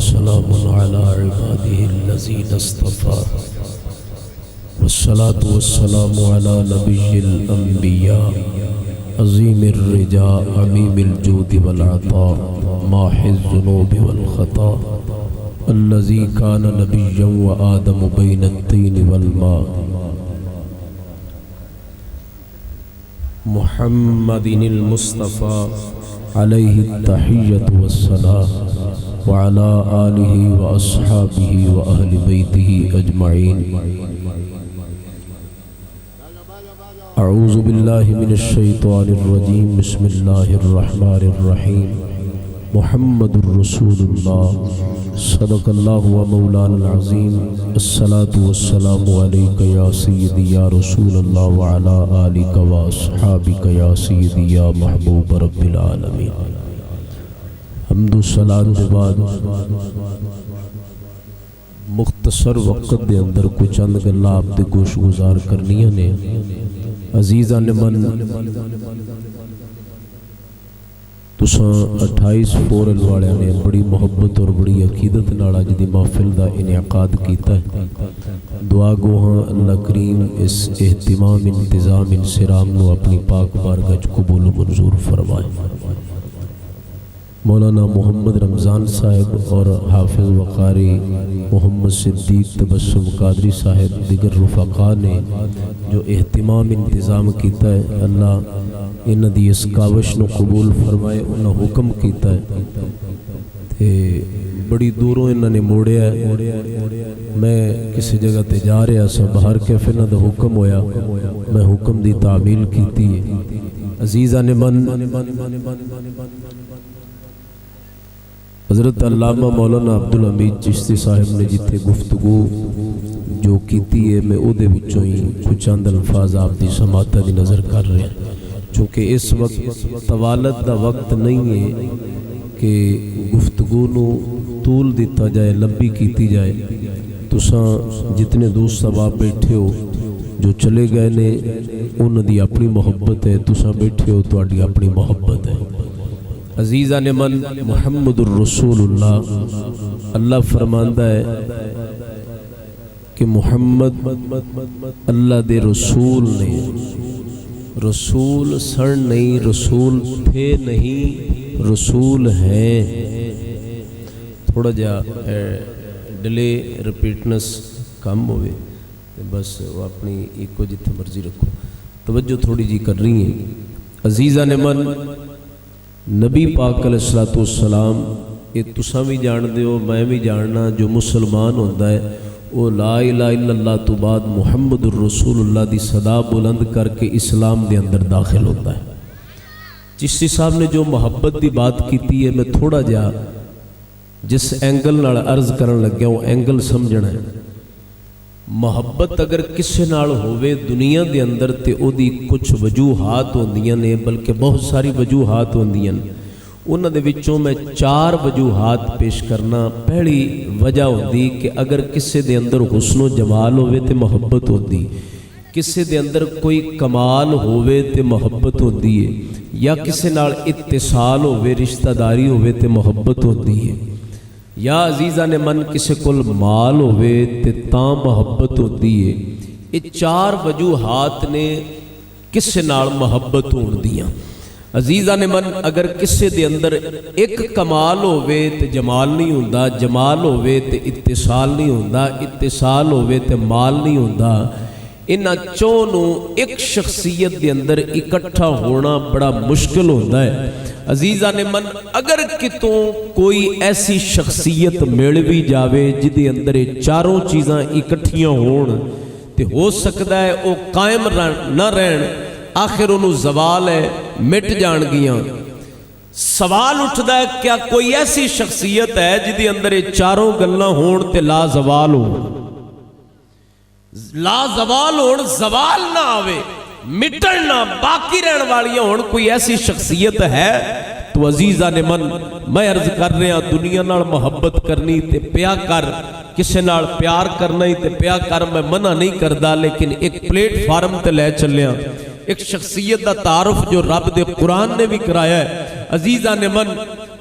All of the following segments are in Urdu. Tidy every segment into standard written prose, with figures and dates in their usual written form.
وسلام على عباده الذين اصطفى والصلاة والسلام على نبي الأنبياء عظيم الرجاء عميم الجود والعطاء ماحي الذنوب والخطا الذي كان نبيا وآدم بين الطين والماء محمد المصطفى عليه التحية والصلاة وعلى آله وأصحابه وأهل بيته أجمعين. أعوذ بالله من الشيطان الرجيم. بسم الله الرحمن الرحيم. محمد رسول الله صدق الله ومولانا العظيم. الصلاة والسلام عليك يا سيدي يا رسول الله وعلى آلك وأصحابك يا سيدي يا محبوب رب العالمين. حمد و صلاة کے بعد مختصر وقت دے اندر کچھ چند گلاں آپ دے گوش گزار کرنیاں نے. عزیزان من تساں 28 فورل والے نے بڑی محبت اور بڑی عقیدت نال اج دی محفل دا انعقاد کیتا ہے. دعا گو ہاں اللہ کریم اس اہتمام انتظام انصرام نو اپنی پاک بارگاہ وچ قبول و منظور فرمائے. مولانا محمد رمضان صاحب اور حافظ وقاری محمد صدیق تبسم قادری صاحب دیگر رفقا نے جو اہتمام انتظام کیتا ہے اللہ انہ دی اس کاوش نو قبول فرمائے. انہاں حکم کیتا ہے تے بڑی دوروں انہاں نے موڑیا ہے. میں کسی جگہ تے جا رہا سا باہر کیفے نہ دا حکم ہویا میں حکم دی تعمیل کیتی ہے. عزیزان من حضرت علامہ مولانا عبدالحمید چشتی صاحب نے جتھے گفتگو جو کیتی ہے میں او دے وچوں ہی کچھ چند الفاظ آپ دی سماعت دی نظر کر رہے ہیں. چونکہ اس وقت طوالت دا وقت نہیں ہے کہ گفتگو نو طول دیتا جائے لمبی کیتی جائے. تساں جتنے دوست صاحب بیٹھے ہو جو چلے گئے نے انہاں دی اپنی محبت ہے. تساں بیٹھے ہو تہاڈی اپنی محبت ہے. عزیزان من محمد الرسول اللہ اللہ فرماندہ ہے کہ محمد اللہ دے رسول نے. رسول سن نہیں رسول تھے نہیں رسول ہیں. تھوڑا جا ڈلے ریپیٹنس کم ہوئے بس وہ اپنی ایک کو جتنے مرضی رکھو توجہ تھوڑی جی کر رہی ہیں. عزیزان من نبی پاک علیہ السلام یہ تساں بھی جان دے ہو میں بھی جاننا جو مسلمان ہوتا ہے وہ لا الہ الا اللہ تو بعد محمد الرسول اللہ دی صدا بلند کر کے اسلام دے اندر داخل ہوتا ہے. چشتی صاحب نے جو محبت دی بات کیتی ہے میں تھوڑا جا جس اینگل نال عرض کرن لگیا وہ اینگل سمجھنا ہے. محبت اگر کسے نال ہوئے دنیا دے اندر تے او دی کچھ وجوہات ہوندیاں نے بلکہ بہت ساری وجوہات ہوندیاں نے. انہاں دے وچوں میں 4 وجوہات پیش کرنا. پہلی وجہ ہوندی کہ اگر کسے دے اندر حسن و جمال ہوئے تے محبت ہوندی. کسے دے اندر کوئی کمال ہوئے تے محبت ہوندی ہے. یا کسے نال اتصال ہوئے رشتہ داری ہوئے تے محبت ہوندی ہے. یا عزیزان من کسے کول مال ہوئے تے تاں محبت ہوندی ہے. یہ 4 وجوہات نے کسے نال محبت ہوندیاں. عزیزان من اگر کسے دے اندر ایک کمال ہوئے تے جمال نہیں ہوندا. جمال ہوئے تے اتصال نہیں ہوندا. اتصال ہوئے تے مال نہیں ہوندا. انہاں چونوں ایک شخصیت دے اندر اکٹھا ہونا بڑا مشکل ہوتا ہے. عزیزان من اگر کتوں کوئی ایسی شخصیت ملوی جاوے جدے اندر چاروں چیزاں اکٹھیاں ہون تے ہو سکتا ہے وہ قائم نہ رہن. آخر انہوں زوال ہے مٹ جان گیاں. سوال اٹھدا ہے کیا کوئی ایسی شخصیت ہے جدے اندر چاروں گلاں ہون تے لا زوال ہون. لا زوال ہون زوال نہ آوے مٹن نہ باقی رہن والیاں ہون کوئی ایسی شخصیت ہے. تو عزیزان من میں عرض کر رہا دنیا نال محبت کرنی تے پیا کر کسے نال پیار کرنا ہی تے پیا کر. میں منع نہیں کردا لیکن ایک پلیٹ فارم تے لے چلیا ایک شخصیت دا تعارف جو رب دے قرآن نے بھی کرایا ہے. عزیزان من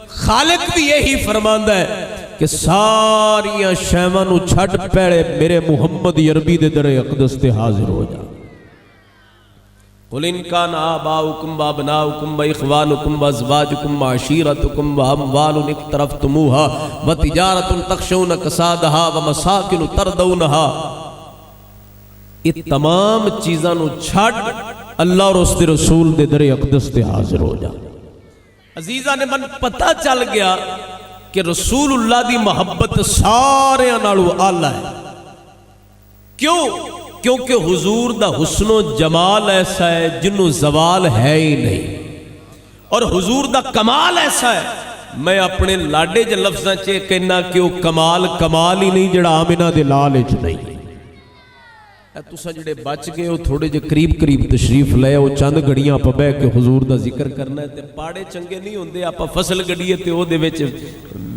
خالق بھی یہی فرماندا ہے کہ ساریاں شیواں نو چھڈ پیڑے میرے محمد عربی دے در اقدس تے حاضر ہو جا. قل ان کان آباؤکم وابناؤکم واخوانکم وازواجکم وعشیرتکم واموال اقترفتموها وتجارت تخشون کسادها ومساکن ترضونها. یہ تمام چیزاں نو چھڈ اللہ اور اس دے رسول دے در اقدس تے حاضر ہو جا. عزیزاں نے من پتہ چل گیا کہ رسول اللہ دی محبت سارے نالوں اعلیٰ ہے. کیوں؟ کیونکہ حضور دا حسن و جمال ایسا ہے جنوں زوال ہے ہی نہیں، اور حضور دا کمال ایسا ہے. میں اپنے لاڈے جے لفظاں چے کہنا کہ وہ کمال کمال ہی نہیں جڑا آمنہ دے لال وچ نہیں. تساں جڑے بچ گئے ہو تھوڑے جے قریب قریب تشریف لے او چند گھڑیاں آپ بہ کے حضور دا ذکر کرنا ہے. تے پاڑے چنگے نہیں ہوندے، آپ فصل گڈیے تے او دے وچ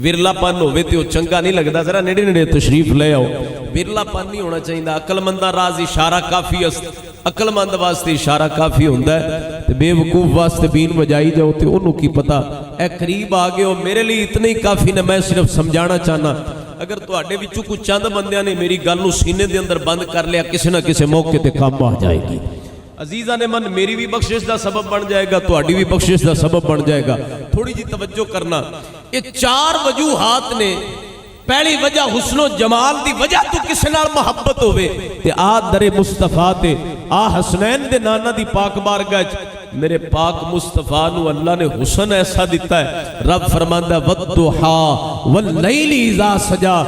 ورلا پن ہوے تے او چنگا نہیں لگدا. ذرا نیڑے نیڑے تشریف لے آؤ. ورلا پن نہیں ہونا چاہیے. عقل منداں راز اشارہ کافی است. عقل مند واسطے اشارہ کافی ہوندا ہے تے بے وقوف واسطے بین بجائی جاؤ تے اونوں کی پتہ. اے قریب آ گئے ہو میرے لیے اتنا ہی کافی نہ. میں صرف سمجھانا چاہنا اگر تواڈے وچوں کوئی چند بندیاں نے میری گل نوں سینے دے اندر بند کر لیا کسی نہ کسی موقع تے کام آ جائے گی. عزیزاں نے من میری بھی بخشش دا سبب بن جائے گا، تواڈی بھی بخشش دا سبب بن جائے گا. تھوڑی جی توجہ کرنا. یہ چار وجوہات نے. پہلی وجہ حسن و جمال دی وجہ تو کسی نال محبت ہوئے تے آ در مصطفیٰ تے آ حسنین دے نانا دی پاک بارگاہ میرے پاک مصطفیٰ نو اللہ نے حسن ایسا دیتا ہے. رب فرماندہ وَالضُّحَا وَاللَّيْلِ اِذَا سَجَا.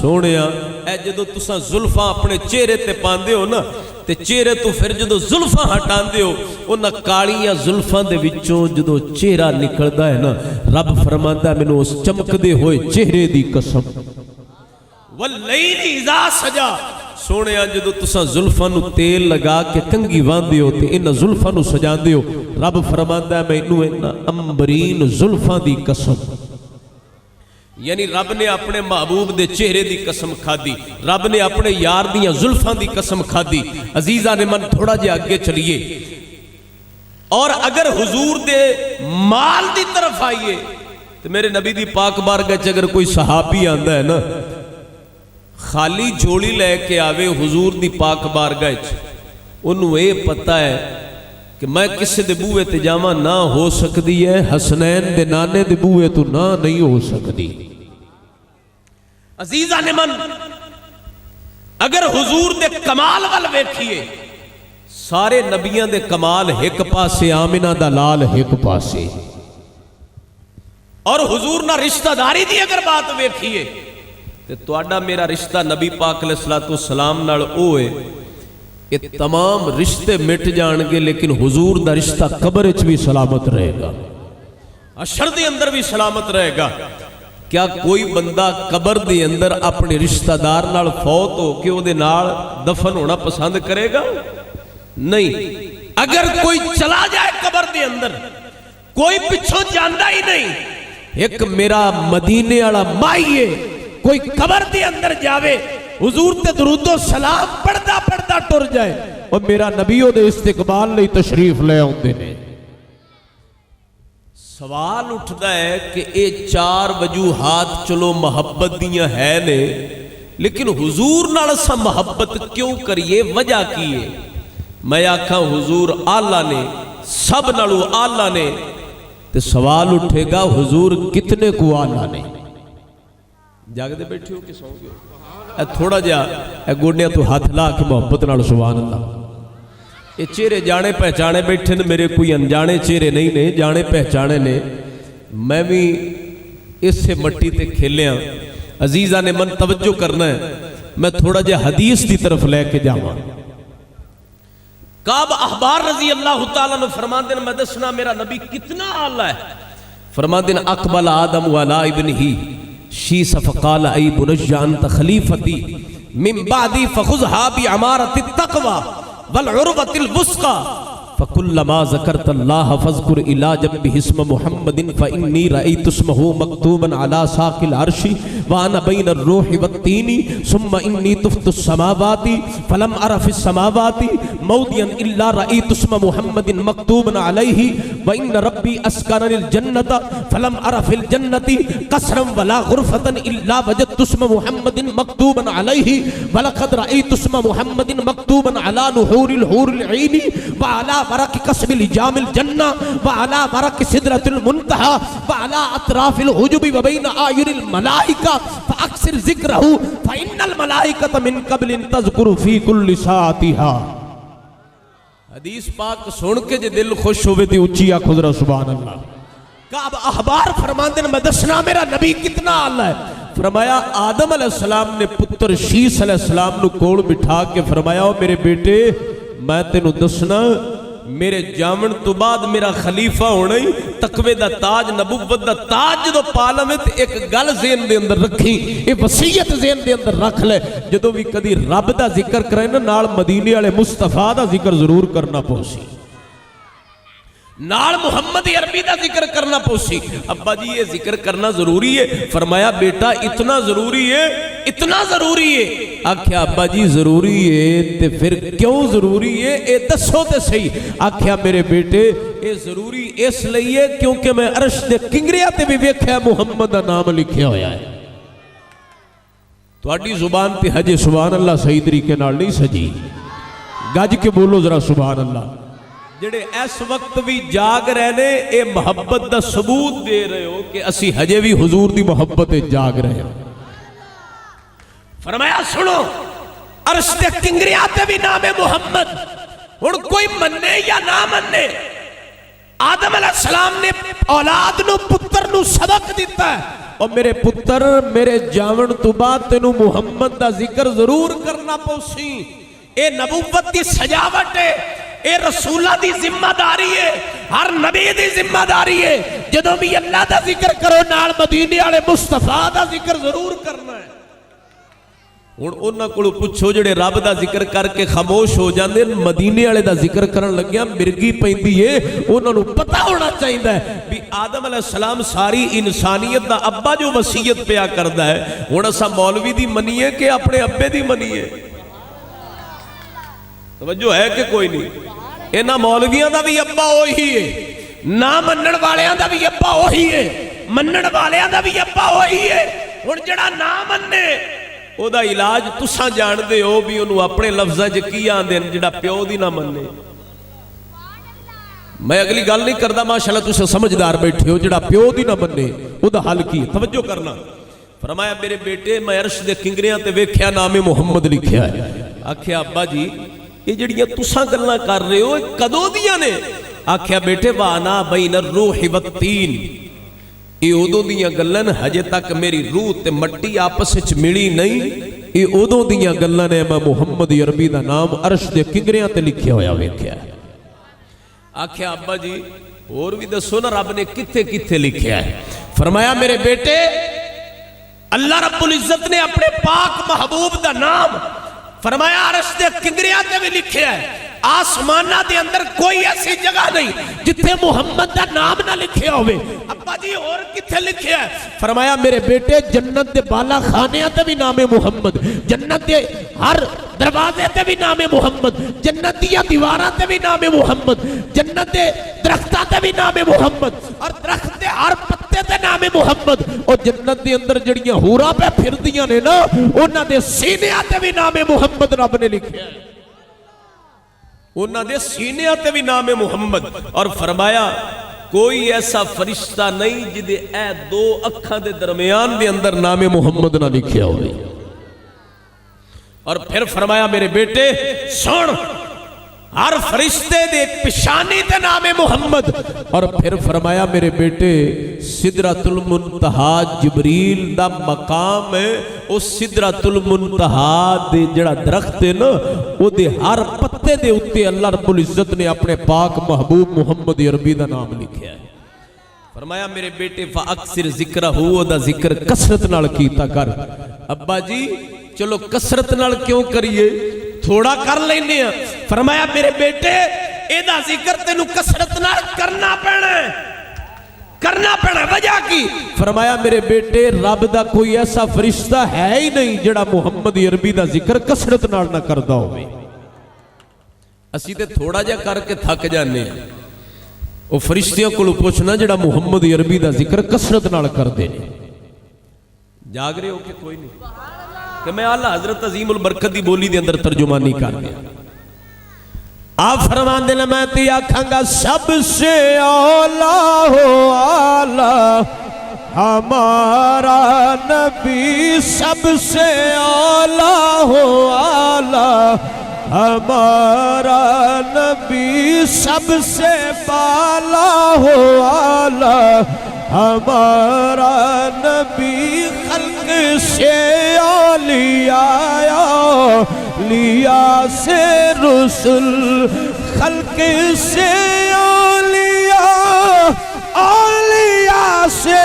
سونیا اے جدو تساں زلفاں اپنے چہرے تے پاندے ہو نا تے چہرے تو پھر جدو زلفاں ہٹاندے ہو انہاں کالیاں زلفاں دے وچوں جدو چہرہ نکلدا ہے نا رب فرماندہ مینوں اس چمکدے ہوئے چہرے دی قسم. وَاللَّيْلِ اِذَا سَجَا. سونے جدو تساں زلفاں نو تیل لگا کے کنگھی واندے ہو تے انہاں زلفاں نو سجاندے ہو رب فرماندہ ہے مینوں انہاں امبرین زلفاں دی قسم. یعنی رب نے اپنے محبوب دے چہرے دی قسم کھا دی، رب نے اپنے یار دیاں زلفاں دی قسم کھا دی. عزیزہ نے من تھوڑا جے آگے چلیے اور اگر حضور دے مال دی طرف آئیے تو میرے نبی دی پاک بارگاہ اگر کوئی صحابی آندا ہے نا خالی جھولی لے کے آوے حضور دی پاک بارگاہ انہوں اے پتہ ہے کہ میں کسی دے بوئے تے جاواں نہ ہو سکتی ہے حسنین دے نانے دے بوئے تو نہ نہیں ہو سکتی. عزیزہ نے من اگر حضور دے کمال وال ویکھیے سارے نبیاں دے کمال ایک پاسے آمنہ دا لال ایک پاسے، اور حضور نہ رشتہ داری دی اگر بات ویکھیے تے تواڈا میرا رشتہ نبی پاک علیہ السلام نال اوے یہ تمام رشتے مٹ جان گے لیکن حضور دا رشتہ قبر وچ بھی سلامت رہے گا، حشر دے اندر بھی سلامت رہے گا. کیا کوئی بندہ قبر دے اندر اپنے رشتہ دار نال فوت ہو کے او دے نال دفن ہونا پسند کرے گا؟ نہیں. اگر کوئی چلا جائے قبر دے اندر کوئی پچھوں جاندا ہی نہیں. ایک میرا مدینے والا مائیے کوئی قبر دے اندر جاوے حضور تے درود و سلام پڑھدا پڑھدا ٹر جائے اور میرا نبیوں دے استقبال لئی تشریف لے آندے نے. سوال اٹھدا ہے کہ اے چار وجوہات چلو محبت دیاں ہے نے لیکن حضور نال سا محبت کیوں کریے؟ وجہ کی ہے؟ میں آکھاں حضور آلہ نے سب نالو آلہ نے. تے سوال اٹھے گا حضور کتنے کو آلہ نے؟ جاگ دے بیٹھے ہو کہ سو گئے؟ اے تھوڑا جا اے گوڑنیا تو ہاتھ لا کے محبت نال سبحان اللہ. یہ چہرے جانے پہچانے بیٹھے نے میرے کوئی انجانے چہرے نہیں نے، جانے پہچانے نے. میں بھی اس سے مٹی تے کھیلیاں. عزیزہ نے من توجہ کرنا ہے میں تھوڑا جا حدیث دی طرف لے کے جاواں. کعب احبار رضی اللہ تعالیٰ نے فرمان دین میں دسنا میرا نبی کتنا آلہ ہے. فرمان دین اقبل آدم والا ابن ہی شیس فقال ای بنجا انت خلیفتی من بعدی فخذها بعمارت التقوی والعروۃ الوثقی فکلما ذکرت اللہ فاذکر الی جنبہ اسم محمد فانی رأیت اسمہ مکتوبا علی ساق العرش وانا بین الروح والتین ثم انی تفت السماوات فلم ار فی السماوات موضعا الا رأیت اسم محمد مکتوبا علیہ وان ربی اسکننی الجنۃ فلم ار فی الجنۃ قصرا ولا غرفة الا وجدت اسم محمد مکتوبا علیہ ولقد رأیت اسم محمد مکتوبا علی نحور الحور العین وعلی ورق قصب لجام الجنہ وعلی ورق سدرۃ المنتہى وعلی اطراف الحجب وبین اعین الملائکہ فاکثر ذکرہ فإن الملائکۃ من قبل تذکر فی کل ساعتها۔ حدیث پاک سن کے جے دل خوش ہوئے تھی اچھی آنکھوں ذرا سبحان اللہ۔ کعب احبار فرماندے میں دسنا میرا نبی کتنا آلہ ہے۔ فرمایا آدم علیہ السلام نے پتر شیس علیہ السلام نو کوڑ بٹھا کے فرمایا میرے بیٹے میں تینوں دسنا میرے جامن تو بعد میرا خلیفہ ہونا ہی تقوی دا تاج نبوت دا تاج جدو پالویں تے ایک گل ذہن دے اندر رکھی اے وصیت ذہن دے اندر رکھ لے جدو بھی کدی رب دا ذکر کرے نا نال مدینے والے مصطفیٰ دا ذکر ضرور کرنا پوسی نال محمد عربی دا ذکر کرنا پوسی۔ ابا جی یہ ذکر کرنا ضروری ہے؟ فرمایا بیٹا اتنا ضروری ہے اتنا ضروری ہے۔ آکھیا ابا جی ضروری ہے تے پھر کیوں ضروری ہے اے دسو تے صحیح۔ آکھیا میرے بیٹے اے ضروری اس لئے کیونکہ میں عرش دے کنگریاں تے بھی ویکھیا محمد دا نام لکھیا ہویا ہے۔ تواڈی زبان تے ہجے سبحان اللہ صحیح طریقے نال نہیں سجی، گج کے بولو ذرا سبحان اللہ۔ جڑے اس وقت بھی جاگ رہنے اے محبت دا ثبوت دے رہے ہو کہ اسی ہجے بھی حضور دی محبت جاگ رہے ہو۔ فرمایا سنو عرش تے کنگریاں تے بھی نام محمد ہن کوئی مننے یا نہ مننے آدم علیہ السلام نے اولاد نو پتر نو سبق دیتا ہے اور میرے پتر میرے جاون تو بعد تینوں محمد دا ذکر ضرور کرنا پوسی۔ اے نبوت دی سجاوٹ ہے، اے رسولہ دی ذمہ داری ہے، ہر نبی دی ذمہ داری ہے جدوں بھی اللہ دا ذکر کرو نال مدینے والے مصطفیٰ دا ذکر ضرور کرنا ہے۔ ہن انہاں کولوں پوچھو جڑے رب دا ذکر کر کے خاموش ہو جاندے مدینے والے دا ذکر کرن لگیا مرگی پیندی ہے انہاں نوں پتہ ہونا چاہیدا ہے بھی آدم علیہ السلام ساری انسانیت دا ابا جو وصیت پیا کردا ہے ہن اساں مولوی دی منیے کہ اپنے ابے دی منیے؟ توجہ ہے کہ کوئی نہیں؟ اینا مولویاں دا بھی ابا وہی ہے، نہ منن والیاں دا بھی ابا وہی ہے، منن والیاں دا بھی ابا وہی ہے۔ ہن جڑا نہ مننے او دا علاج تساں جان دے ہو بھی انہوں اپنے لفظاں وچ کی آندے جڑا پیو دی نہ مننے۔ میں اگلی گل نہیں کردا ماشاءاللہ تساں سمجھدار بیٹھے ہو جڑا پیو دی نہ مننے او دا حل کی؟ توجہ کرنا۔ فرمایا میرے بیٹے میں عرش دے کنگریاں تے ویکھیا نام محمد لکھیا ہے۔ آکھیا ابا جی یہ جڑیاں تساں گلاں کر رہے ہو کدوں دیاں نے؟ آکھیا بیٹے وانا بین الروح والتین یہ ادوں دیاں گلاں ہجے تک میری روح تے مٹی آپس وچ ملی نہیں، یہ ادوں دیاں گلاں نے میں محمد عربی دا نام عرش دے کنگریاں تے لکھیا ہویا ویکھیا ہے۔ آکھیا ابا جی اور بھی دسو نا رب نے کتھے کتھے لکھیا ہے؟ فرمایا میرے بیٹے اللہ رب العزت نے اپنے پاک محبوب دا نام فرمایا عرش دے کنگریاں تے بھی لکھیا ہے۔ آسمانہ دے اندر کوئی ایسی جگہ نہیں جتھے محمد دا نام نہ لکھیا ہوئے۔ ابا جی اور کتھے لکھیا ہے؟ فرمایا میرے بیٹے جنت دے بالا خانیاں تے بھی نام محمد، جنت دے ہر دروازے تے بھی نام محمد، جنت دیا دیواراں تے بھی نام محمد، جنت دے درختاں تے بھی نام محمد، اور درخت دے ہر پتے تے نام محمد، اور جنت دے اندر جڑیاں حوراں پہ پھردیاں نے نا انہاں دے سینیاں تے بھی نام محمد رب نے لکھیا ہے، انہاں دے سینیاں تے بھی نام محمد۔ اور فرمایا کوئی ایسا فرشتہ نہیں جدے اے دو اکھاں دے درمیان دے اندر نام محمد نہ لکھیا ہوئے۔ اور پھر فرمایا میرے بیٹے سن ہر فرشتے دے پشانی تے نام محمد۔ اور پھر فرمایا میرے بیٹے سدرۃ المنتہا جبریل دا مقام ہے، اس سدرۃ المنتہا دے جڑا درخت ہے نا او دے ہر پتے دے اتے اللہ رب العزت نے اپنے پاک محبوب محمد عربی دا نام لکھیا ہے۔ فرمایا میرے بیٹے فاکثر ذکرہ او دا ذکر کثرت نال کیتا کر۔ ابا جی چلو کثرت نال کیوں کریے، تھوڑا کر لینے ہیں۔ فرمایا میرے بیٹے ਇਹਦਾ ਜ਼ਿਕਰ ਤੈਨੂੰ ਕਸਰਤ ਨਾਲ ਕਰਨਾ ਪੈਣਾ ਵਜ੍ਹਾ ਕੀ ਫਰਮਾਇਆ ਮੇਰੇ ਬੇਟੇ ਰੱਬ ਦਾ ਕੋਈ ਐਸਾ ਫਰਿਸ਼ਤਾ ਹੈ ਹੀ ਨਹੀਂ ਜਿਹੜਾ ਮੁਹੰਮਦ ਅਰਬੀ ਦਾ ਜ਼ਿਕਰ ਕਸਰਤ ਨਾਲ ਨਾ ਕਰਦਾ ਹੋਵੇ ਅਸੀਂ ਤੇ ਥੋੜਾ ਜਿਹਾ ਕਰਕੇ ਥੱਕ ਜਾਂਦੇ ਆ ਉਹ ਫਰਿਸ਼ਤਿਆਂ ਕੋਲੋਂ ਪੁੱਛਣਾ ਜਿਹੜਾ ਮੁਹੰਮਦ ਅਰਬੀ ਦਾ ਜ਼ਿਕਰ ਕਸਰਤ ਨਾਲ ਕਰਦੇ ਨੇ ਜਾਗ ਰਹੇ ਹੋ ਕਿ ਕੋਈ ਨਹੀਂ کہ میں اعلیٰ حضرت عظیم البرکت دی بولی دے اندر ترجمانی کر دیا آپ فرمان دے میں تی آکھاں گا سب سے اولا ہو آلہ ہمارا نبی سب سے اولا ہو آلہ ہمارا نبی سب سے بالا ہو آلہ ہمارا نبی خلق سے اولیاء لیا سے رسل خلق سے اولیاء سے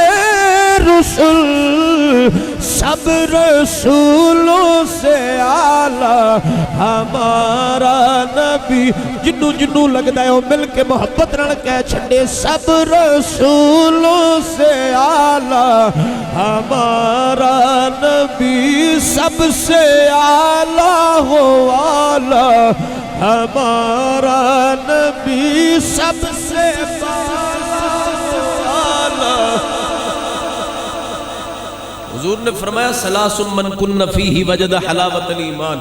رسل سب رسولوں سے اعلیٰ ہمارا نبی جنو جنو لگتا ہے وہ مل کے محبت نال کہہ چھڑے سب رسولوں سے اعلیٰ ہمارا نبی سب سے اعلیٰ ہو اعلیٰ ہمارا نبی سب سے حضور نے فرمایا سلاس من کن فیہ وجد حلاوت الایمان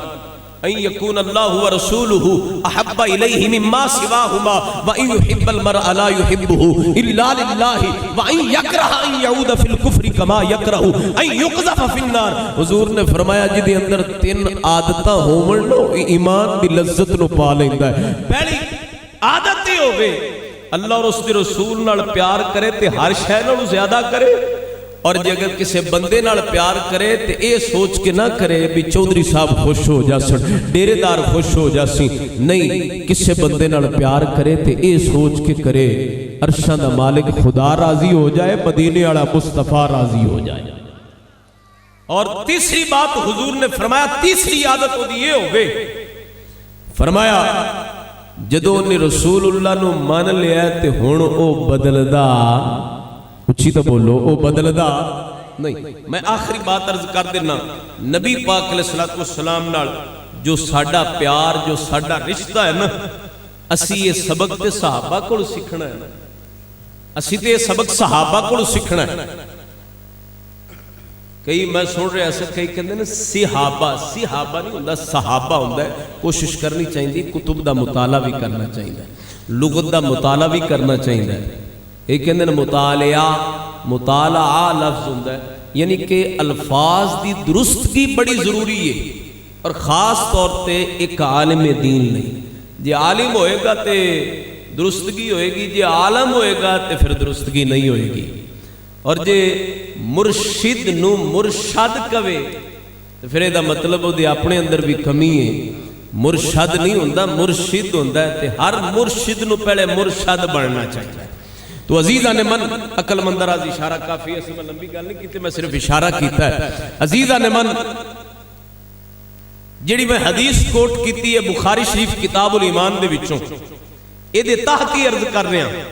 ان یکون اللہ ورسولہ احب الیہ مما سواہما وان یحب المرء لا یحبہ الا للہ وان یکرہ ان یعود فی الکفر کما یکرہ ان یقذف فی النار حضور نے فرمایا جدے اندر 3 عادتاں ہون نو ایمان دی لذت نو پا لیندا ہے پہلی عادت ہی ہوے اللہ اور اس دے رسول نال پیار کرے تے ہر شے نالوں زیادہ کرے اور جے اگر کسی بندے نال پیار کرے تے اے سوچ کے نہ کرے بھی چودھری صاحب خوش ہو جاسن ڈیرے دار خوش ہو جاسی نہیں کسی بندے نال پیار کرے تے اے سوچ کے کرے عرشاں دا مالک خدا راضی ہو جائے مدینے والا مصطفیٰ راضی ہو جائے اور تیسری بات حضور نے فرمایا تیسری عادت ہو دیئے ہوئے فرمایا جدو انہیں رسول اللہ نو مان لیا تے ہون او بدلدا اچھی تو بولو او بدلدا نہیں میں آخری بات عرض کر دینا نبی پاک علیہ السلام نال جو ساڈا پیار جو ساڈا رشتہ ہے نا اسی یہ سبق تے صحابہ کو سکھنا ہے اسی تے یہ سبق صحابہ کو سکھنا ہے کئی میں سن رہے ایسے کئی کہندے نے صحابہ نہیں ہوندا صحابہ ہوندا ہے کوشش کرنی چاہیے کتب دا مطالعہ بھی کرنا چاہیے لغت دا مطالعہ بھی کرنا چاہیے ایک کہندے نے مطالعہ لفظ ہوندا ہے یعنی کہ الفاظ دی درستگی بڑی ضروری ہے اور خاص طور تے ایک عالم دین نہیں جے عالم ہوئے گا تے درستگی ہوئے گی جے عالم ہوئے گا تے پھر درستگی نہیں ہوئے گی اور جے مرشد نو مرشد کہے تو پھر دا مطلب وہ دے اپنے اندر بھی کمی ہے مرشد نہیں ہوندا مرشد ہوندا ہے تے ہر مرشد نو پہلے مرشد بننا چاہیے تو عزیزان من عقل مند راضی اشارہ کافی ہے میں لمبی گل نہیں کیتے میں صرف اشارہ کیتا ہے عزیزان من جڑی میں حدیث کوٹ کیتی ہے بخاری شریف کتاب الایمان دے وچوں اے دے تحت ہی عرض کر رہے ہیں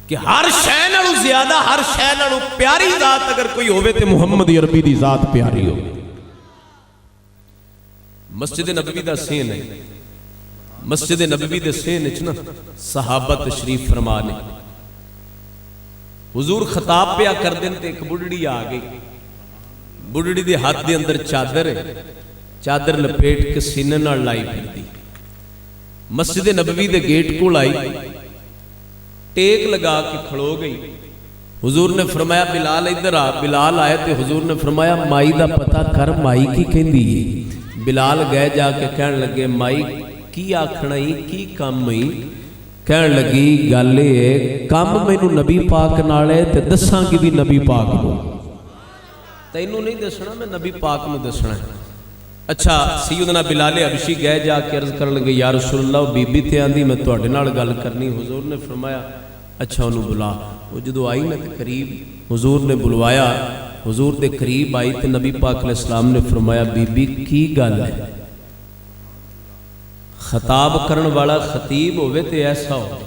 کہ ہر شے نالوں زیادہ ہر شے نالوں پیاری ذات اگر کوئی ہوے تے محمد عربی دی ذات پیاری ہو مسجد نبوی دا سین ہے مسجد نبوی دے سین اچنا صحابہ تشریف فرمانے حضور خطاب پہ کر دیں تے ایک بڑھڑی آگئی بڑھڑی دے ہاتھ دے اندر چادر ہے چادر لپیٹ کے سینے نہ لائی پھر دی مسجد نبوی دے گیٹ کو لائی ٹیک لگا کے کھڑو گئی حضور نے فرمایا بلال ادھر آ بلال آئے تے حضور نے فرمایا مائی دا پتہ کر مائی کی کہندی ہے بلال گئے جا کے کہنے لگے مائی کی آکھنا ہی کی کام ہی کہنے لگی گالے کام میں نو نبی پاک نالے تے دساں کی بھی نبی پاک نو تینوں نہیں دسنا میں نبی پاک نو دسنا ہے اچھا سیدنا بلال حبشی گئے جا کے عرض کرنے لگے یا رسول اللہ بی بی تے آندھی میں تو اڈے نال گل کرنی حضور نے فرمایا اچھا انہوں بلا وہ جدو آئی نا قریب حضور نے بلوایا حضور دے قریب آئی تے نبی پاک علیہ السلام نے فرمایا بی بی کی گل ہے خطاب کرن والا خطیب ہوئے تے ایسا ہو.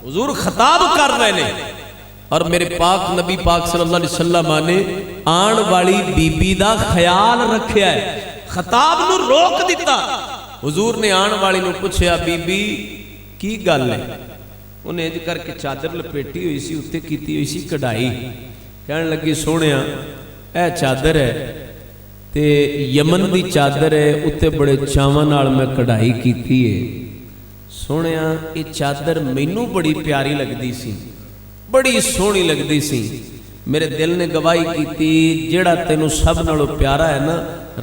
حضور خطاب کر رہے ہیں اور میرے پاک نبی پاک صلی اللہ علیہ وسلم نے آن والی بی بی دا خیال رکھیا ہے, خطاب نو روک دیتا. حضور نے آن والی نو پوچھیا بی بی کی گل ہے؟ انہیں اج کر کے چادر لپیٹی ہوئی سی, اتے کیتی ہوئی سی کڑھائی. کہنے لگی سونیا اے چادر ہے تے یمن دی چادر ہے, اتے بڑے چاواں نال میں کڑھائی کیتی ہے. سونیا یہ چادر مینوں بڑی پیاری لگدی سی, بڑی سونی لگدی سی. میرے دل نے گواہی کیتی جیڑا تینوں سب نالوں پیارا ہے نا,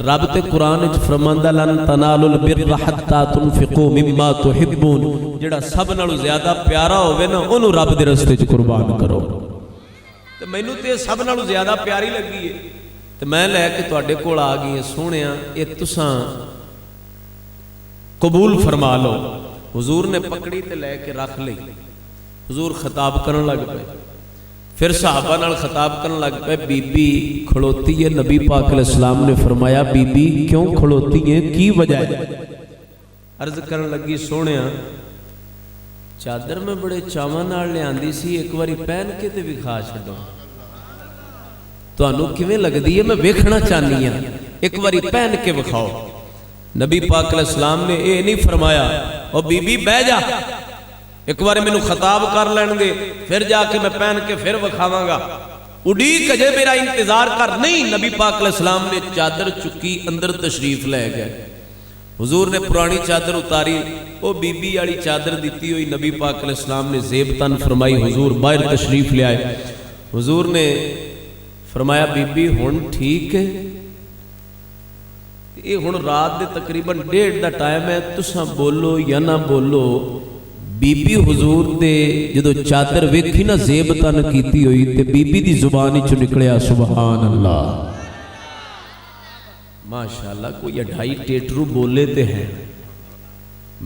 رب تے قرآن وچ فرماندا لن تنالوا البر حتى تنفقوا مما تحبون, جیڑا سب نالوں زیادہ پیارا ہوے نا اونوں رب دے رستے وچ قربان کرو. تے مینوں تے سب نالوں زیادہ پیاری لگی ہے تے میں لے کے تواڈے کول آ گئی ہاں. سونیا اے تساں قبول فرما لو. حضور نے پکڑی تے لے کے رکھ لئی. حضور خطاب کرن لگ پئے, پھر صحابہ نال خطاب کرن لگ پئے. بی بی کھڑوتی ہے, نبی پاک علیہ السلام نے فرمایا بی بی کیوں کھڑوتی ہے, کی وجہ ہے؟ عرض کرن لگی سونیا چادر میں بڑے چاواں نال لیاندی سی, ایک واری پہن کے تے وکھا چھڈو, تانوں کیویں لگدی ہے, میں ویکھنا چاہنی ہاں, ایک واری پہن کے وکھاؤ. نبی پاک علیہ السلام نے اے نہیں فرمایا او بی بی بیٹھ جا, ایک بار میں نے خطاب کر لین دے, پھر جا کے میں پہن کے پھر وکھاواں گا, اڈیک اجے میرا انتظار کر. نہیں, نبی پاک علیہ السلام نے چادر چکی اندر تشریف لے گئے. حضور نے پرانی چادر اتاری, او بی بی والی چادر دیتی ہوئی نبی پاک علیہ السلام نے زیب تن فرمائی. حضور باہر تشریف لے آئے. حضور نے فرمایا بی بی ہن ٹھیک ہے؟ یہ ہن رات دے تقریباً 1:30 دا ٹائم ہے, تساں بولو یا نہ بولو. بی بی حضور دے جدو چادر ویکھی نا زیب تن کیتی ہوئی تے بی بی دی زبان وچوں نکلیا سبحان اللہ. ماشاءاللہ کوئی 2.5 ٹیٹرو بولے تے ہیں.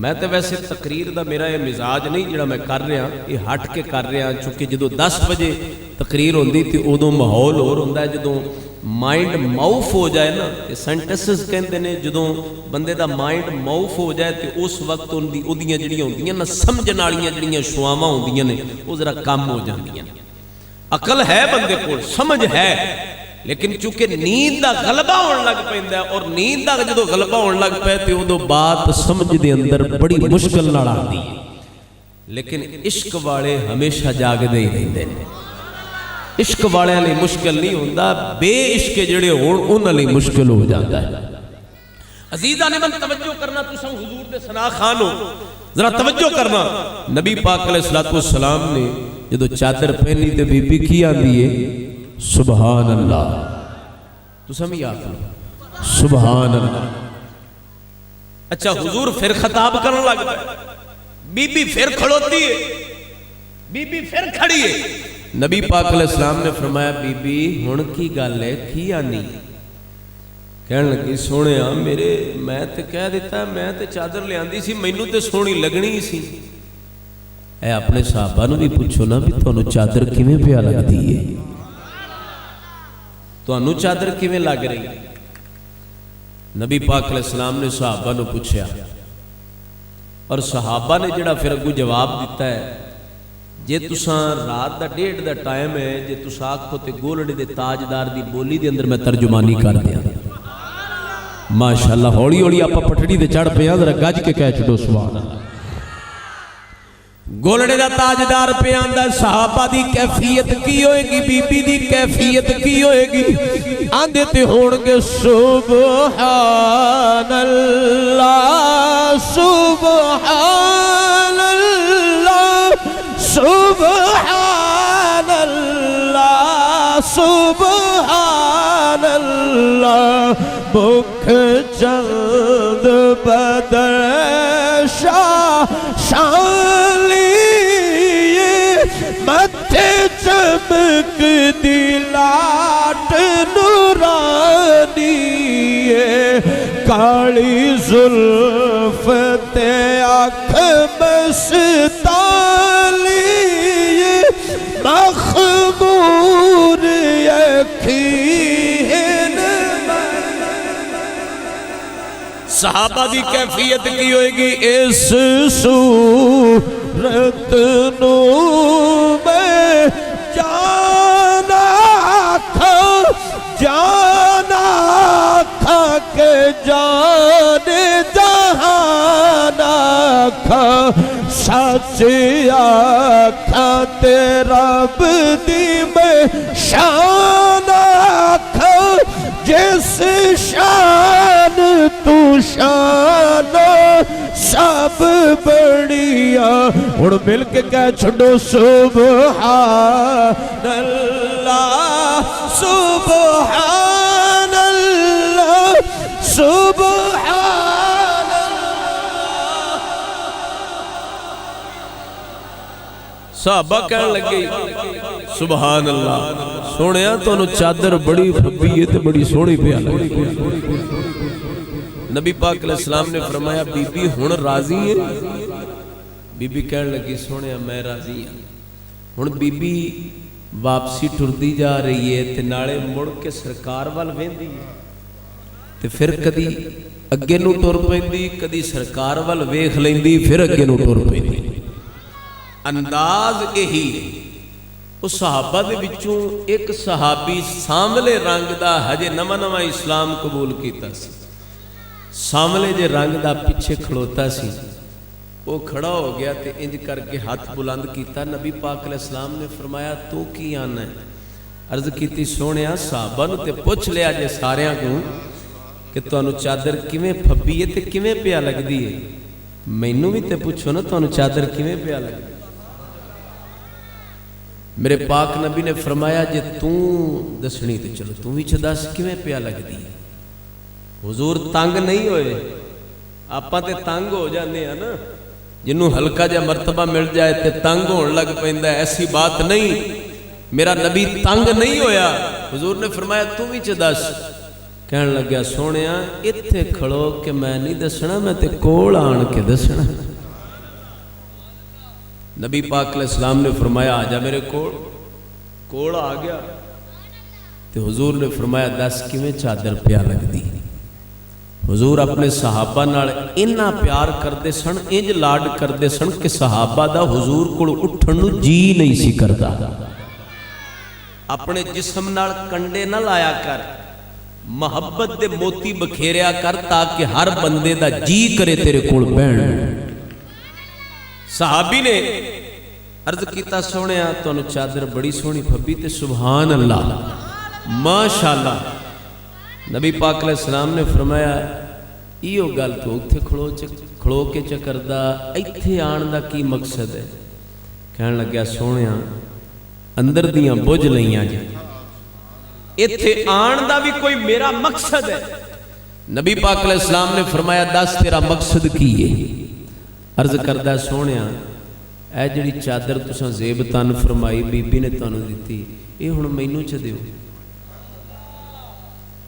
میں تے ویسے تقریر دا میرا یہ مزاج نہیں جڑا میں کر رہا, یہ ہٹ کے کر رہا, چونکہ جدو 10 بجے تقریر ہوندی تے ادوں ماحول اور ہوندا ہے. جدوں مائنڈ موف ہو جائے نا, سائنٹسٹس کہندے نے جدوں بندے دا مائنڈ موف ہو جائے تے اس وقت اودیاں جڑیاں ہوندیاں نا سمجھن والیاں جڑیاں شواواں ہوندیاں نے وہ ذرا کم ہو جاندیاں. عقل ہے بندے کول, سمجھ ہے, لیکن چونکہ نیند دا غلبہ ہون لگ پیندا ہے, اور نیند دا جدوں غلبہ ہون لگ پے تے اودوں بات سمجھ دے اندر بڑی مشکل نال آندی ہے. لیکن عشق والے ہمیشہ جاگدے ہی رہندے نے. عشق والے لئی مشکل نہیں ہوندا, بے عشق جڑے ہون انہاں لئی مشکل ہو جاتا ہے. عزیزاں نے من توجہ کرنا, تساں حضور دے ثنا خان ہو, ذرا توجہ کرنا. نبی پاک علیہ الصلوۃ والسلام نے جدوں چادر پہنی تے بی بی کی آندی ہے سبحان اللہ. تساں بھی آکھو سبحان اللہ. اچھا حضور پھر خطاب کرن لگ پئے, بی بی پھر کھڑوتی ہے, بی بی پھر کھڑی ہے. نبی پاک علیہ السلام نے فرمایا بی بی ہن کی گل ہے, کی آنی؟ کہنے لگی سونیا میرے میں تے کہہ دیتا, میں تے چادر لے آندی سی, مینوں تے سونی لگنی سی. اے اپنے صحابہ نو بھی پوچھو نا بھی تانوں چادر کیویں پیا لگدی ہے, تانوں چادر کیویں لگ رہی؟ نبی پاک علیہ السلام نے صحابہ نو پوچھیا, اور صحابہ نے جڑا پھر اگوں جواب دیتا ہے, جے تساں رات دا 1:30 دا ٹائم ہے, جے تساں آکھو تے گولڑے دے تاجدار دی بولی دے اندر میں ترجمانی کر دیاں. ماشاءاللہ ہولی ہولی آپا پٹڑی دے چڑھ پے, ذرا گج کے کہہ چھڈو سبحان اللہ. گولڑے دا تاجدار پہ آندا, صحابہ دی کیفیت کی ہوئے گی, بی بی دی کیفیت کی ہوئے گی؟ آندے تے ہون گے سبحان اللہ سبحان اللہ سبحان اللہ سبحان اللہ. بھوک چند بدر شالی متھے چمک دی لاٹ نورانی, کالی زلف تے آنکھ مستالی, مخمور یقین صحابہ دی کیفیت کی ہوئے گی اس صورت نو میں جانا تھا کہ جان جہان آکھا سچ آکھا تیرا بدی میں شان آکھا جس شان تو شان سب بڑیا اور مل کے کہہ چھڑو سبحان اللہ سبحان اللہ سبحان اللہ۔ صحابہ کہنے لگے سبحان اللہ سونیا تو چادر بڑی پھبی ہے تے بڑی سونی پیا لگی۔ نبی پاک علیہ السلام نے فرمایا بی بی ہن راضی ہے؟ بی بی کہنے لگی سونیا میں راضی ہوں۔ ہن بی بی واپسی ٹردی جا رہی ہے تے نالے مڑ کے سرکار وال ویندی ہے تے پھر کدی اگے نو ٹر پیندی کدی سرکار وال ویکھ لیندی پھر اگے نو ٹر پیندی۔ انداز یہی اس صحابہ دے وچوں ایک صحابی ساملے رنگ دا ہجے نواں نواں اسلام قبول کیتا سی، ساملے جے رنگ دا پیچھے کھڑوتا سی، وہ کھڑا ہو گیا تے انج کر کے ہاتھ بلند کیتا۔ نبی پاک علیہ السلام نے فرمایا تو کی آنا ہے؟ عرض کیتی سونیا صحابہ نو تے پوچھ لیا جے ساریاں کو کہ تانوں چادر کیویں پھبی ہے تے کیویں پیا لگدی ہے، مینوں بھی تے پوچھو نا تانوں چادر کیویں پیا لگدی۔ میرے پاک نبی نے فرمایا جے توں دسنی تے چلو توں وچ دس کیویں پیا لگدی ہے۔ حضور تنگ نہیں ہوئے، آپاں تے تنگ ہو جاندے ہیں نا، جنوں ہلکا جا مرتبہ مل جائے تے تنگ ہون لگ پیندا ہے، ایسی بات نہیں۔ میرا نبی تنگ نہیں ہویا، حضور نے فرمایا تو وچ دس۔ کہن لگیا سونیا ایتھے کھڑو کہ میں نہیں دسنا، میں تے کول آن کے دسنا۔ نبی پاک علیہ السلام نے فرمایا آجا میرے کول آ گیا تے حضور نے فرمایا دس کیویں چادر پیا لگدی۔ حضور اپنے صحابہ نال اتنا پیار کردے سن، انج لاڈ کردے سن کہ صحابہ دا حضور کول اٹھن نوں جی نہیں سی کردا۔ اپنے جسم نال کنڈے نہ لایا کر، محبت دے موتی بکھیریا کر تاکہ ہر بندے دا جی کرے تیرے کول بہن۔ صحابی نے عرض کیتا سونیا تانوں چادر بڑی سونی پھبی تے سبحان اللہ ماشاءاللہ۔ نبی پاک علیہ السلام نے فرمایا ایو گل تو اتھے کھڑو کے چکردا، ایتھے آن دا کی مقصد ہے؟ کہن لگیا سونیا اندر دیاں بوجھ لئیاں جی، ایتھے آن دا بھی کوئی میرا مقصد ہے۔ نبی پاک علیہ السلام نے فرمایا دس تیرا مقصد کی ہے؟ عرض کردہ سونیا اے جڑی چادر تساں زیب تن فرمائی بی بی نے تانوں دتی، اے ہن مینوں چ دیو،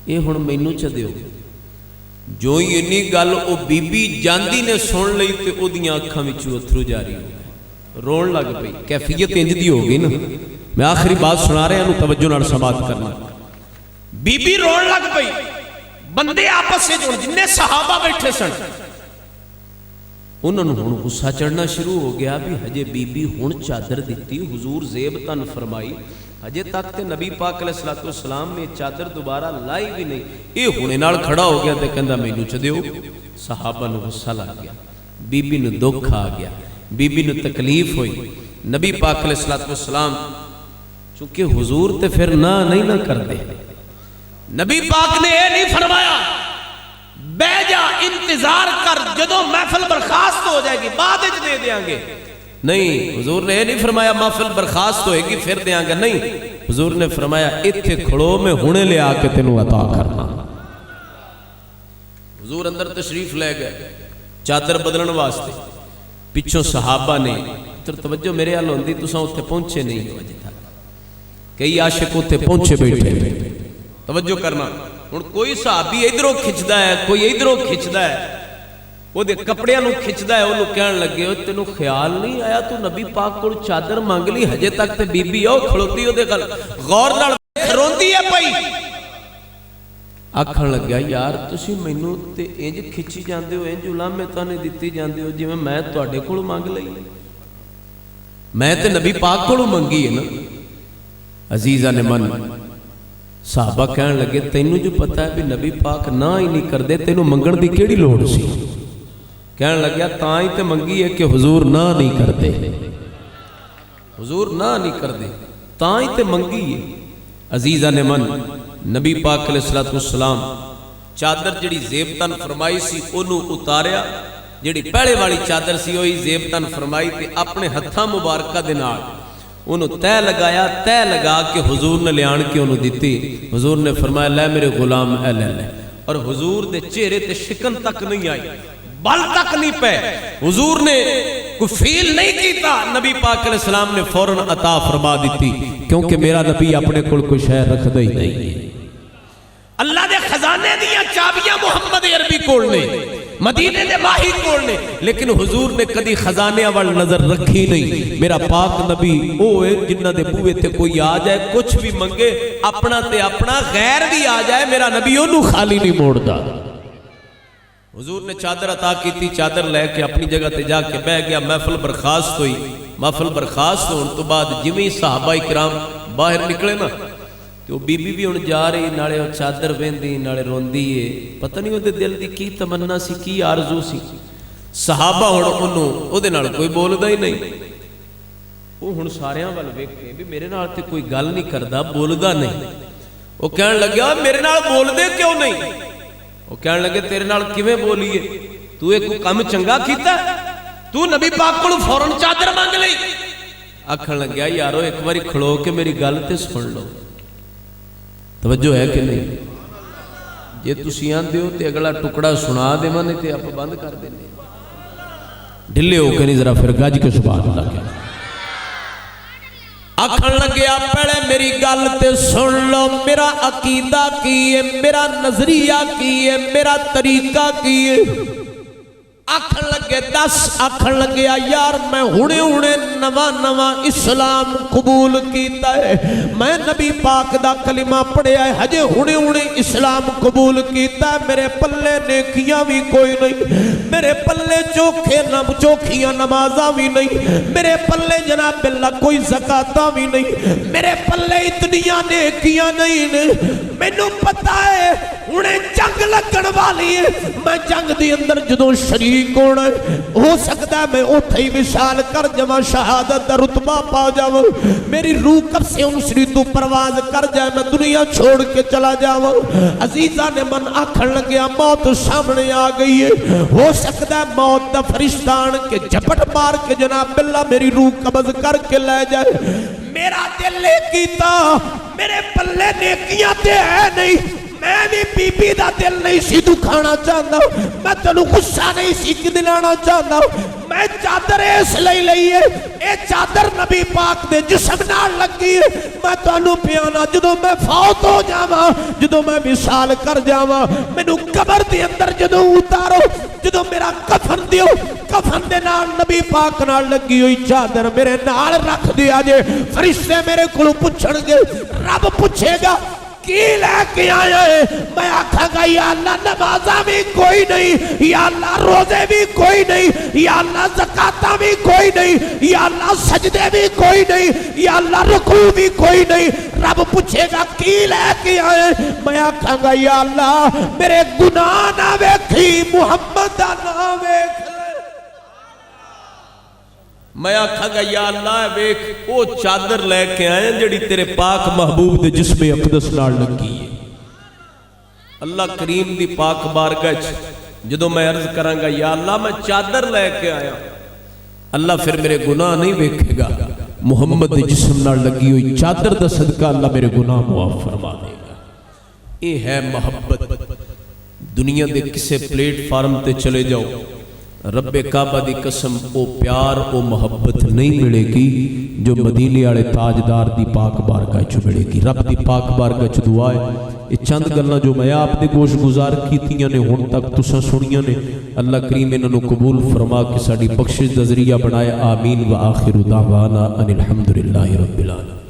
اے ہن مینوں چ دیو۔ جو ہی انی گل او بی بی جاندی نے سن لئی تے او دیاں اکھاں وچوں اتھرو جاری ہو گئے، رون لگ پئی۔ کیفیت انج دی ہو گئی نا، میں آخری بات سنا رہا ہوں، توجہ نال سماعت کرنا۔ بی بی رون لگ پئی، بندے آپس سے جڑ جننے صحابہ بیٹھے سن انہوں نے غصہ چڑھنا شروع ہو گیا بھی ہجے بی بی ہن چادر دیتی، حضور زیب تن فرمائی، ہجے تک تے نبی پاک علیہ السلام نے چادر دوبارہ لائی بھی نہیں، یہ ہونے نال کھڑا ہو گیا تے کہندا مینوں چ دیو۔ صحابہ نو غصہ لگ گیا، بی بی نو دکھ آ گیا، بی بی نو تکلیف ہوئی۔ نبی پاک علیہ السلام چونکہ حضور تے پھر نہیں نہ کر دے، نبی پاک نے یہ نہیں فرمایا بے جا انتظار کر جدوں محفل برخاست ہو جائے گی بعد وچ دے دیاں گے، نہیں حضور نے یہ نہیں فرمایا محفل برخاست ہوئے گی پھر دیاں گے، نہیں حضور نے فرمایا اتھے کھڑو میں ہنے لے آ کے تینوں عطا کرنا۔ حضور اندر تشریف لے گئے چادر بدلن واسطے، پچھوں صحابہ نے توجہ میرے حال ہوندی تساں اتھے پہنچے نہیں ہو اجے تک، کئی عاشق اتھے پہنچے بیٹھے، توجہ کرنا۔ ہن کوئی صحابی ادھروں کھچدا ہے کوئی ادھروں کھچدا ہے، وہ دے کپڑیاں نو کھچدا ہے، اونوں کہن لگے تینوں خیال نہیں آیا تو نبی پاک کول چادر مانگ لی، ہجے تک تے بی بی او کھڑوتی او دے گل غور نال روندی ہے پئی۔ آکھن لگیا یار تسی مینوں تے انج کھچی جاندے ہو انج علامے تانے دتی جاندے ہو جویں میں تواڈے کولوں منگ لئی میں تے نبی پاک کولوں منگی ہے نا عزیزاں من صحابہ کہن لگے تینوں جو پتہ ہے بھی نبی پاک نہ ہی نہیں کردے تینوں منگن دی کیڑی لوڑ سی کہن لگیا تاں ہی تے منگی ہے کہ حضور نہ نہیں کردے حضور نہ نہیں کردے تاں ہی تے منگی ہے عزیزاں من نبی پاک علیہ السلام چادر جڑی زیبتن فرمائی سی انہوں اتاریا جڑی پہلے والی چادر سی وہی زیبتن فرمائی تے اپنے ہتھاں مبارکہ دے نال انہوں تے لگایا تے لگا کے حضور نے لیان کے انہوں دیتی حضور نے فرمایا لے میرے غلام اے لے لے اور حضور دے چہرے تے شکن تک نہیں آئی بل تک نہیں پہ حضور نے کوئی فیل نہیں کیتا نبی پاک علیہ السلام نے فوراً عطا فرما دیتی کیونکہ میرا نبی اپنے کوئی شے رکھ دے ہی نہیں اللہ دے خزانے دیاں چابیاں محمد عربی کول نے مدینے دے ماہی کول نے لیکن حضور نے کدی خزانے وال نظر رکھی نہیں میرا پاک نبی اوے جنہ دے بوئے تے کوئی آ جائے کچھ بھی منگے اپنا تے اپنا غیر بھی آ جائے میرا نبی انہوں خالی نہیں موڑدا حضور نے چادر عطا کی تھی چادر لے کے اپنی جگہ تے جا کے بہ گیا محفل برخاست ہوئی محفل برخاست ہونے تو بعد جویں صحابہ کرام باہر نکلے نا تو بی بی بھی ہن جا رہی نالے چادر ویندی نالے روندی ہے پتہ نہیں اودے دل دی کی تمنا سی کی آرزو سی صحابہ ہن انہوں اودے نال کوئی بولدا ہی نہیں وہ ہن ساریاں ول ویکھے بھی میرے نال تے کوئی گل نہیں کردا بولدا نہیں وہ کہن لگا میرے نال بولدے کیوں نہیں وہ کہن لگے تیرے نال کیویں بولیے تو ایک کم چنگا کیتا تو نبی پاک کولوں فوراً چادر مانگ لئی آکھن لگیا یارو ایک باری کھڑو کے میری گل تے سن لو توجہ ہے کہ نہیں جے تسی آندے ہو تے اگلا ٹکڑا سنا دیواں نہیں تے آپ بند کر دینے ڈھلے ہو کے نہیں ذرا پھر گج کے سبحان اللہ کہ آکھن لگیا پہلے میری گل تے سن لو میرا عقیدہ کی ہے میرا نظریہ کی ہے میرا طریقہ کی ہے آکھن لگے دس آکھن لگے یار میں ہونے نواں اسلام قبول کیتا ہے میں نبی پاک دا کلمہ پڑھیا ہے ہجے ہونے اسلام قبول کیتا ہے میرے پلے نیکیاں بھی کوئی نہیں میرے پلے چوکھیاں نمازاں بھی نہیں میرے پلے جناب اللہ کوئی زکاتاں بھی نہیں میرے پلے اتنیاں نیکیاں نہیں مینوں پتہ ہے انہیں جنگ لگن والی ہے میں جنگ دی اندر جدوں شریک ہونا ہو سکتا ہے میں اٹھے ہی وشال کر جمع شہادت دا رتبہ پا جاؤں میری روح کب سے انسری تو پرواز کر جائے میں دنیا چھوڑ کے چلا جاؤں عزیزہ نے من آکھن لگیا موت سامنے آ گئی ہے ہو سکتا ہے موت دا فرشتان کے جھپٹ مار کے جناب اللہ میری روح قبض کر کے لے جائے میرا دل لے کیتا میرے پلے نیکیاں تے ہے نہیں میں بھی بی بی دا دل نہیں سی دکھانا چاہتا ہوں میں تنو غصہ نہیں سی دلانا چاہتا ہوں میں چادر اس لئی لئی ہے اے چادر نبی پاک دے جسم نال لگی ہے میں تنو پیانا جدو میں فوت ہو جاواں جدو میں وصال کر جاواں مینو قبر دے اندر جدو اتارو جدو میرا کفن دیو کفن دے نال نبی پاک نال لگی ہوئی چادر میرے نال رکھ دیا جے فرشتے میرے کلو پوچھن گے رب پوچھے گا کی لے کے آیا ہے میں آکھا گا یا اللہ نمازہ بھی کوئی نہیں یا اللہ روزے بھی کوئی نہیں یا اللہ زکاتہ بھی کوئی نہیں یا اللہ سجدے بھی کوئی نہیں یا اللہ رکوع بھی کوئی نہیں رب پوچھے گا کی لے کے آئے میں آکھا گا یا اللہ میرے گناہ نہ ویکھی محمد دا نام ویکھ میں آکھا گا یا اللہ ویکھ او چادر لے کے آئے جڑی تیرے پاک محبوب دے جسم اقدس نال لگی ہے اللہ کریم دی پاک بارگاہ جدو میں عرض کراں گا یا اللہ میں چادر لے کے آیا اللہ پھر میرے گناہ نہیں ویکھے گا محمد دے جسم نال لگی ہوئی چادر دا صدقہ اللہ میرے گناہ معاف فرما دے گا یہ ہے محبت دنیا دے کسے پلیٹ فارم تے چلے جاؤ رب کعبہ دی قسم او پیار او محبت نہیں ملے گی جو مدینے والے تاجدار دی پاک بارگاہ چ ملے گی رب دی پاک بارگاہ چ دعا ہے یہ چند گلاں جو میں آپ دے گوش گزار کیتیاں نے ہن تک تساں سنیاں نے اللہ کریم انہاں نو قبول فرما کے ساڈی بخشش دا ذریعہ بنائے آمین وآخر دعوانا ان الحمدللہ رب العالمین